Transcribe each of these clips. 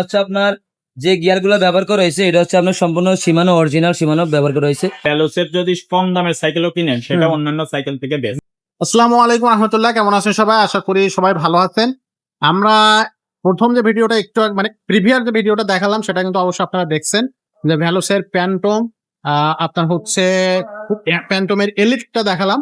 হচ্ছে আপনার যে গিয়ার গুলো ব্যবহার করা হয়েছে এটা হচ্ছে আপনার সম্পূর্ণ Shimano অরিজিনাল Shimano ব্যবহার করা হয়েছে। ভেলোসের যদি কম দামের সাইকেলও কিনেন সেটা অন্যান্য সাইকেল থেকে বেস্ট। আসসালামু আলাইকুম রহমতুল্লাহ, কেমন আছেন সবাই? আশা করি সবাই ভালো আছেন। আমরা প্রথম যে ভিডিওটা একটু মানে প্রিভিয়াস যে ভিডিওটা দেখালাম সেটা কিন্তু অবশ্যই আপনারা দেখছেন যে ভ্যালোসের প্যান্টম, আপনার হচ্ছে প্যান্টমের এলিটটা দেখালাম।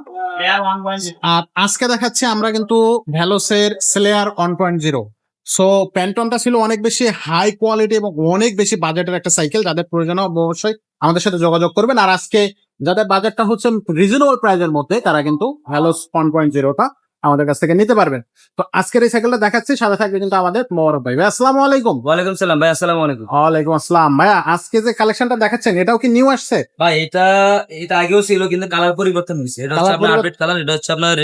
আর আজকে দেখাচ্ছি আমরা কিন্তু ভ্যালোসের স্লেয়ার 1.0। সো প্যান্টনটা ছিল অনেক বেশি হাই কোয়ালিটি এবং অনেক বেশি বাজেটের একটা সাইকেল। যাদের প্রয়োজন অবশ্যই আমাদের সাথে যোগাযোগ করবেন। আর আজকে যাদের বাজেটটা হচ্ছে রিজনেবল প্রাইসের মধ্যে তারা কিন্তু ভ্যালোস 1.0টা আমাদের কাছ থেকে নিতে পারবেন। তো আজকের এই সাইকেলটা দেখাচ্ছি, সাথে থাকবে কিন্তু আমাদের মোবারক ভাই। আসসালামু আলাইকুম। ওয়ালাইকুম সালাম ভাই। আসসালামু আলাইকুম। ওয়ালাইকুম আসসালাম ভাইয়া। আজকে যে কালেকশনটা দেখাচ্ছেন এটাও কি নিউ আসছে? ভাই এটা আগেও ছিল কিন্তু কালার পরিবর্তন হয়েছে। এটা হচ্ছে আপনার আপডেট কালার। এটা হচ্ছে আপনার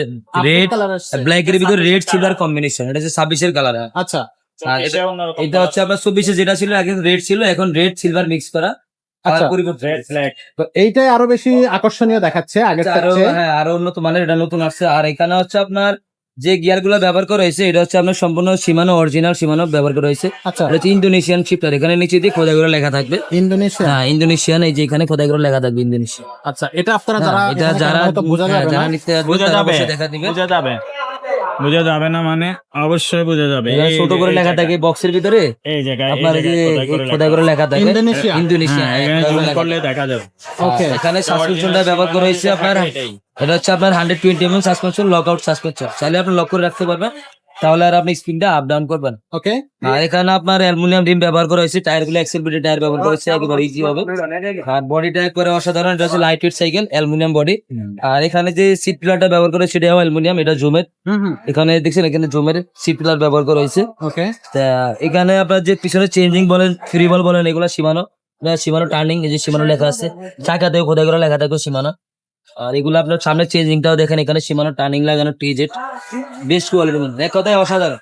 রেড ব্ল্যাক এর ভিতরে রেড সিলভার কম্বিনেশন। এটা হচ্ছে 26 এর কালার। আচ্ছা, আর এটা হচ্ছে আপনার 24 এ যেটা ছিল আগে রেড ছিল, এখন রেড সিলভার মিক্স করা। আচ্ছা, তো এইটাই আরো বেশি আকর্ষণীয় দেখাচ্ছে আগের থেকে। হ্যাঁ, আরো উন্নত মানের এটা নতুন আসছে। আর এখানে হচ্ছে আপনার যে গিয়ার গুলো ব্যবহার করা হয়েছে এটা হচ্ছে আপনার সম্পূর্ণ Shimano অরিজিনাল Shimano ব্যবহার করা হয়েছে। আচ্ছা, এটা হচ্ছে ইন্দোনেশিয়ান শিফটার। এখানে নিচে দিয়ে খোদাই করে লেখা থাকবে ইন্দোনেশিয়া। হ্যাঁ, ইন্দোনেশিয়ান। এই যে এখানে খোদাই করে লেখা থাকবে ইন্দোনেশিয়া। আচ্ছা, এটা আপনারা যারা এটা যারা বোঝা যাবে যারা না, নিতে আসবে বোঝা তারা যাবে, অবশ্যই দেখা দিবে। বোঝা যাবে না মানে অবশ্যই বোঝা যাবে। এটা ছোট করে লেখা থাকে বক্সের ভিতরে, এই জায়গায় আপনার এই যে খোদাই করে লেখা থাকে ইন্দোনেশিয়া। ইন্দোনেশিয়া। এখানে জুম করলে দেখা যাবে। ওকে, এখানে সাসপেনশনটা ব্যবহার করা হয়েছে আপনার। এটা হচ্ছে আপনার 120 mm suspension, lock out suspension. চাইলে আপনি লক করে রাখতে পারবেন, তাহলে আর আপনি স্পিনটা আপ ডাউন করবেন। ওকে। আর এখানে আপনার অ্যালুমিনিয়াম রিম ব্যবহার করা হয়েছে। টায়ার গুলো এক্সেল বিডি টায়ার ব্যবহার করা হয়েছে, একেবারে ইজি হবে। আর বডিটা একবারে অসাধারণ। এটা হচ্ছে light weight cycle, aluminium body. আর এখানে যে সিট পিলারটা ব্যবহার করা হয়েছে সেটাও অ্যালুমিনিয়াম, এটা জুমের। এখানে দেখছেন এখানে জুমের সিট পিলার ব্যবহার করা হয়েছে। ওকে, তা এখানে আপনার যে পিছনে চেঞ্জিং বলেন, ফ্রি বল বলেন, এগুলো Shimano টার্নিং। এই যে Shimano লেখা আছে, চাকাতেও খোদাই করে লেখা থাকবে Shimano। আর এগুলো আপনার সামনে চেঞ্জিংটাও দেখেন, এখানে Shimano টার্নিং লাগানো টিজেট, বেস্ট কোয়ালিটির মধ্যে। এক কথায় অসাধারণ।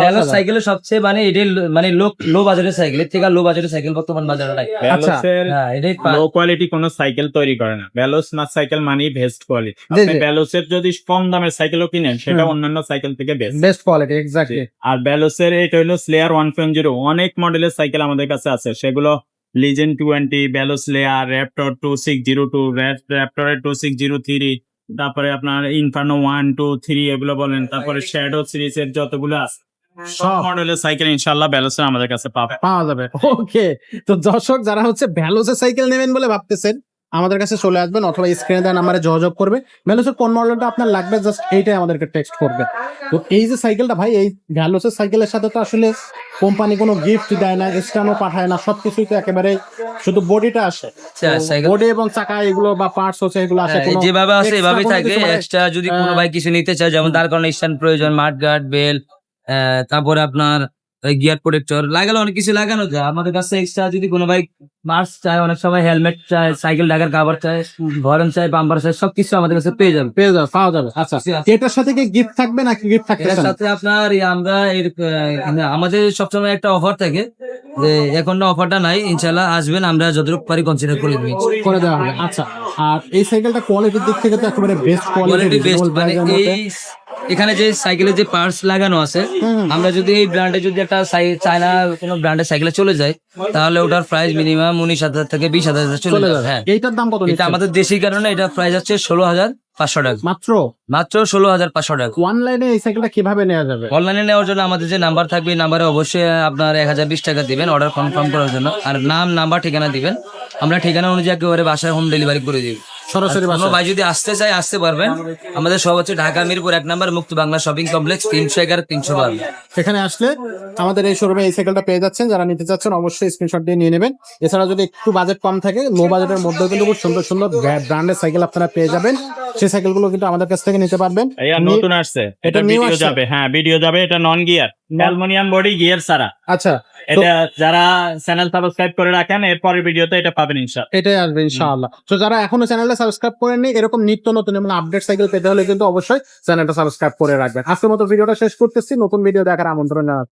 ভ্যালোস সাইকেলের সবচেয়ে মানে এটাই মানে লো বাজেটের সাইকেল। এর থেকে লো বাজেটের সাইকেল বর্তমান বাজারে নাই। ভেলোসের হ্যাঁ, এটাই লো কোয়ালিটি কোনো সাইকেল তৈরি করে না। ভেলোস না সাইকেল মানেই বেস্ট কোয়ালিটি। আপনি ভেলোসের যদি কম দামের সাইকেলও কিনেন সেটা অন্যান্য সাইকেল থেকে বেস্ট কোয়ালিটি। এক্স্যাক্টলি। আর ভেলোসের এটা হলো স্লেয়ার 1.0। অনেক মডেলের সাইকেল আমাদের কাছে আছে, সেগুলো লিজেন্ড 20, ভেলোস লেয়ার, র্যাপটর 2602, র্যাপটরের 2603, তারপরে আপনার ইনফার্নো 1, 2, 3 এগুলো বলেন, তারপরে শ্যাডো সিরিজের যতগুলো আছে সব মডেলের সাইকেল ইনশাআল্লাহ ভেলোসের আমাদের কাছে পাওয়া যাবে। ওকে, তো দর্শক যারা হচ্ছে ভ্যালোসের সাইকেল নেবেন বলে ভাবতেছেন আমাদের কাছে চলে আসবেন, অথবা স্ক্রিনে দেওয়া নাম্বারে যোগাযোগ করবে। ভ্যালোসের কোন মডেলটা আপনার লাগবে জাস্ট এইটাই আমাদেরকে টেক্সট করবে। তো এই যে সাইকেলটা ভাই, এই ভ্যালোসের সাইকেলের সাথে তো আসলে কোম্পানি কোনো গিফট দেয় না, স্টানও পাঠায় না, সবকিছুই তো একেবারে শুধু বডিটা আসে। বডি এবং চাকা এগুলো বা পার্টস হচ্ছে এগুলো আসে, যেভাবে আসে এভাবেই থাকে। এক্সট্রা যদি কোনো ভাই কিছু নিতে চায়, যেমন তার কারণে স্ট্যান্ড প্রয়োজন, মাড গার্ড, বেল, তারপরে আপনার গিয়ার প্রোটেক্টর লাগালে অনেক কিছু লাগানো যায় আমাদের কাছে। এক্সট্রা যদি কোনো ভাই মাস্ক চায়, অনেক সময় হেলমেট চায়, সাইকেল ঢাকার কাভার চায়, হর্ন চায়, বাম্পার চায়, সবকিছু আমাদের কাছে পাওয়া যাবে। আচ্ছা, এটার সাথে কি গিফট থাকবে নাকি গিফট থাকবে? এর সাথে আপনার আমরা আমাদের সবসময় একটা অফার থাকে, যে এখন অফারটা নাই, ইনশাল্লাহ আসবেন, আমরা যতটুকু পারি কনসিডার করে দেওয়া হবে। আচ্ছা, আর এই সাইকেলটা কোয়ালিটির দিক থেকে তো একেবারে বেস্ট কোয়ালিটি, বেস্ট। মানে এই এখানে যে সাইকেলের যে পার্টস লাগানো আছে, আমরা যদি এই ব্র্যান্ডে যদি একটা চায়না কোনো ব্র্যান্ডের সাইকেলে চলে যায়, তাহলে ওটার প্রাইস মিনিমাম 19,000 থেকে 20,000 চলে যাবে। হ্যাঁ, এইটার দাম কত? এটা আমাদের দেশি কারণে এটা প্রাইস হচ্ছে 16,500 টাকা। মাত্র 16,500 টাকা। অনলাইনে এই সাইকেলটা কিভাবে নেওয়া যাবে? অনলাইনে নেওয়ার জন্য আমাদের যে নাম্বার থাকবে, এই নাম্বারে অবশ্যই আপনার 1020 টাকা দিবেন অর্ডার কনফার্ম করার জন্য। আর নাম, নাম্বার, ঠিকানা দিবেন, আমরা ঠিকানা অনুযায়ী একেবারে বাসায় হোম ডেলিভারি করে দিব। সরাসরি কোনো ভাই যদি আসতে চায় আসতে পারবেন। আমাদের সব হচ্ছে ঢাকা মিরপুর 1 নম্বর মুক্ত বাংলা শপিং কমপ্লেক্স, 311 312। সেখানে আসলে আমাদের এই শোরুমে এই সাইকেলটা পেয়ে যাচ্ছেন। যারা নিতে চাচ্ছেন অবশ্যই স্ক্রিনশট দিয়ে নিয়ে নেবেন। এছাড়া যদি একটু বাজেট কম থাকে, লো বাজেটের মধ্যে কিন্তু খুব সুন্দর সুন্দর ব্র্যান্ডের সাইকেল আপনারা পেয়ে যাবেন। সেই সাইকেলগুলো কিন্তু আমাদের কাছ থেকে নিতে পারবেন। নতুন আসছে, এটা ভিডিও যাবে। হ্যাঁ, ভিডিও যাবে। এটা non gear, aluminium body, gear ছাড়া। আচ্ছা, এটা যারা চ্যানেল সাবস্ক্রাইব করে রাখেন এর পরের ভিডিওতে এটা পাবেন ইনশাআল্লাহ। এটাই আসবে ইনশাআল্লাহ। তো যারা এখনো চ্যানেলটা সাবস্ক্রাইব করেননি, এরকম নিত্য নতুন এবং আপডেট সাইকেল পেতে হলে কিন্তু অবশ্যই চ্যানেলটা সাবস্ক্রাইব করে রাখবেন। আজকের মতো ভিডিওটা শেষ করতেছি। নতুন ভিডিও দেখার আমন্ত্রণ জানাচ্ছি।